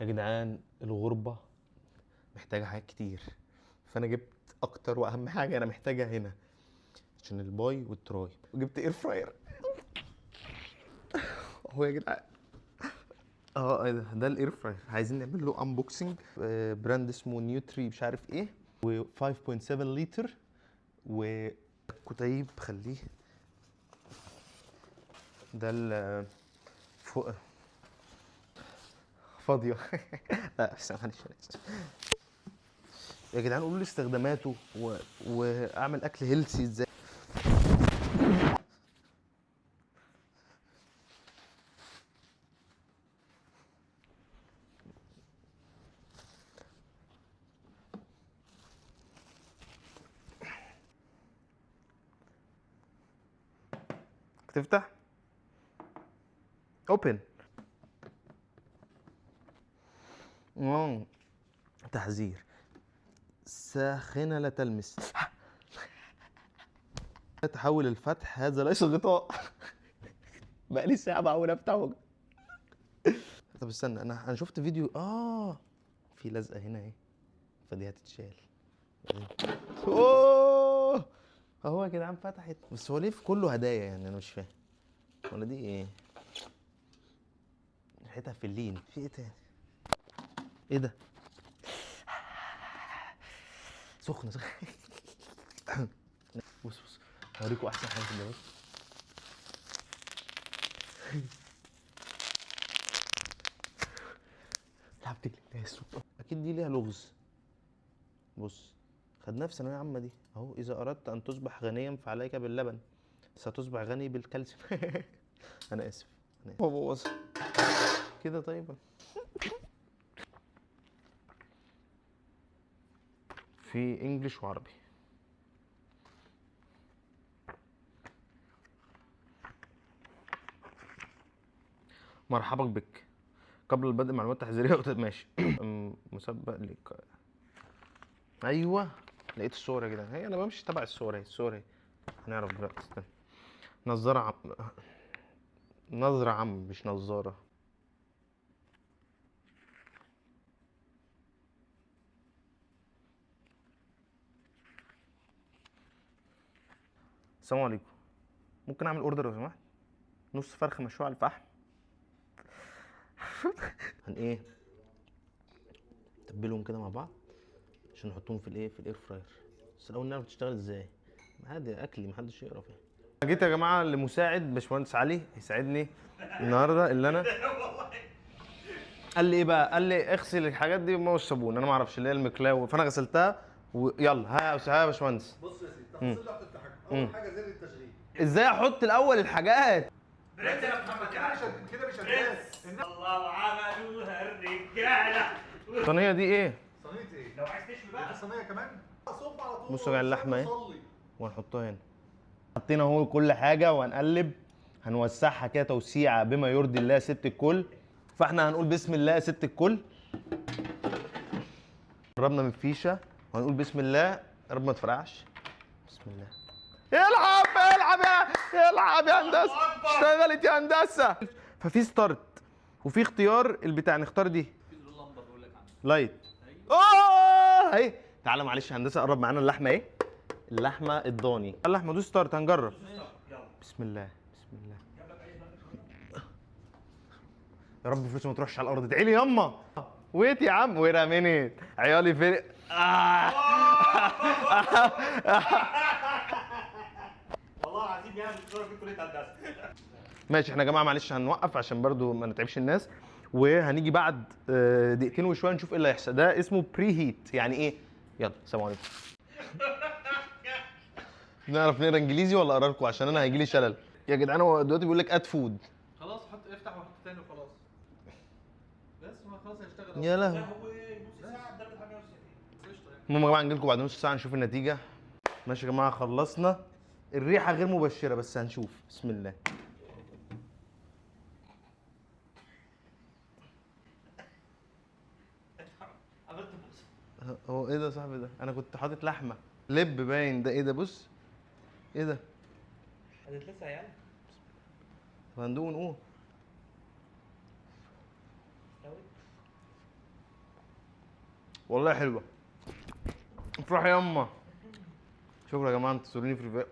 يا جدعان الغربة محتاجة حاجات كتير، فأنا جبت أكتر وأهم حاجة أنا محتاجها هنا عشان الباي والتراي، وجبت اير فراير اهو يا جدعان. ايه ده الاير فراير، عايزين نعمل له انبوكسنج. براند اسمه نيوتري مش عارف ايه، و 5.7 لتر، وكتيب خليه ده فوق فاضيه لا بس معلش يا جدعان قولوا لي استخداماته واعمل اكل هيلثي ازاي. تفتح اوبن. تحذير ساخنة لا تلمس. تحول الفتح، هذا ليس غطاء. بقالي ساعة بحاول افتحه. طب استنى، انا شفت فيديو في لزقة هنا اهي، فدي هتتشال. اوه اهو يا جدعان فتحت، بس هو ليه في كله هدايا يعني؟ انا مش فاهم، ولا دي ايه؟ ريحتها في اللين، في ايه تاني؟ ايه ده؟ سخنة بص هوريكم احسن حاجة في الجواز. لعبت الجلاس اكيد دي ليها لغز. بص خدناها في ثانوية عامة دي اهو، اذا اردت ان تصبح غنيا فعليك باللبن، ستصبح غني بالكالسيوم. انا اسف بوظ كده. طيب في انجليش وعربي. مرحبا بك، قبل البدء معلومات تحذيريه ماشي. مسبق لك. ايوه لقيت الصور يا جدعان، هي انا بمشي تبع الصور، اهي الصور اهي. هنعرف دلوقتي، استنى. نظارة نظرة عم مش نظارة. السلام عليكم، ممكن اعمل اوردر لو سمحت؟ نص فرخة مشوية على الفحم. هن ايه، نتبلهم كده مع بعض عشان نحطهم في الايه، في الاير فراير. بس الاول نعرف تشتغل ازاي، عادي اكلي محدش يقرف يعني. جيت يا جماعه لمساعد باشمهندس علي يساعدني النهارده، اللي انا قال لي ايه بقى، قال لي اغسل الحاجات دي بماء والصابون، انا ما اعرفش اللي هي المكلاوي، فانا غسلتها ويلا. ها يا باشمهندس. بص يا سيدي، تفاصيل تحت التحكم. اول حاجه زر التشغيل. ازاي احط الاول الحاجات؟ برنس يا محمد، كده مش هتجهز. الله وعملوها الرجاله. الصينيه دي ايه؟ صينيه ايه؟ لو عايز تشوي بقى صينيه كمان. صب على طول. بصوا يا اللحمه اهي، صلي. وهنحطها هنا. حطينا اهو كل حاجه وهنقلب، هنوسعها كده توسيعه بما يرضي الله ست الكل. فاحنا هنقول بسم الله يا ست الكل. قربنا من الفيشه وهنقول بسم الله، يا رب ما تفرقعش. بسم الله. العب يا هندسه، اشتغلت يا هندسه. ففي ستارت وفي اختيار البتاع، نختار دي. في اللمبه بيقول لك عنها لايت. اهي تعالى معلش يا هندسه، قرب معانا اللحمه اهي، اللحمه الضاني. اللحمه دوس ستارت، هنجرب. بسم الله بسم الله. يا رب فلوسي ما تروحش على الارض، ادعي لي ياما. ويت يا عم، وير مينيت عيالي فرق. والله العظيم يعني بتصور في كليه هندسه. ماشي احنا يا جماعه معلش هنوقف عشان برضو ما نتعبش الناس، وهنيجي بعد دقيقتين وشويه نشوف ايه اللي هيحصل. ده اسمه بري هيت، يعني ايه؟ يلا سلام عليكم. نعرف نقرا انجليزي ولا اقرا لكم عشان انا هيجي لي شلل يا جدعان؟ هو دلوقتي بيقول لك اد فود. خلاص افتح وحط تاني وخلاص. بس ما خلاص هيشتغل. يا لهوي. نص ساعه بدرجه 68. قشطه يعني. المهم يا جماعه نجي لكم بعد نص ساعه نشوف النتيجه. ماشي يا جماعه خلصنا. الريحه غير مبشره بس هنشوف. بسم الله. عملت بص. هو ايه ده يا صاحبي؟ ده انا كنت حاطط لحمه لب باين، ده ايه ده؟ بص ايه ده؟ هتتلسع يعني؟ طب هندوق ونقول. استوت. والله حلوه. افرحي يما. شكرا يا جماعه، انتصروني في الفيديو.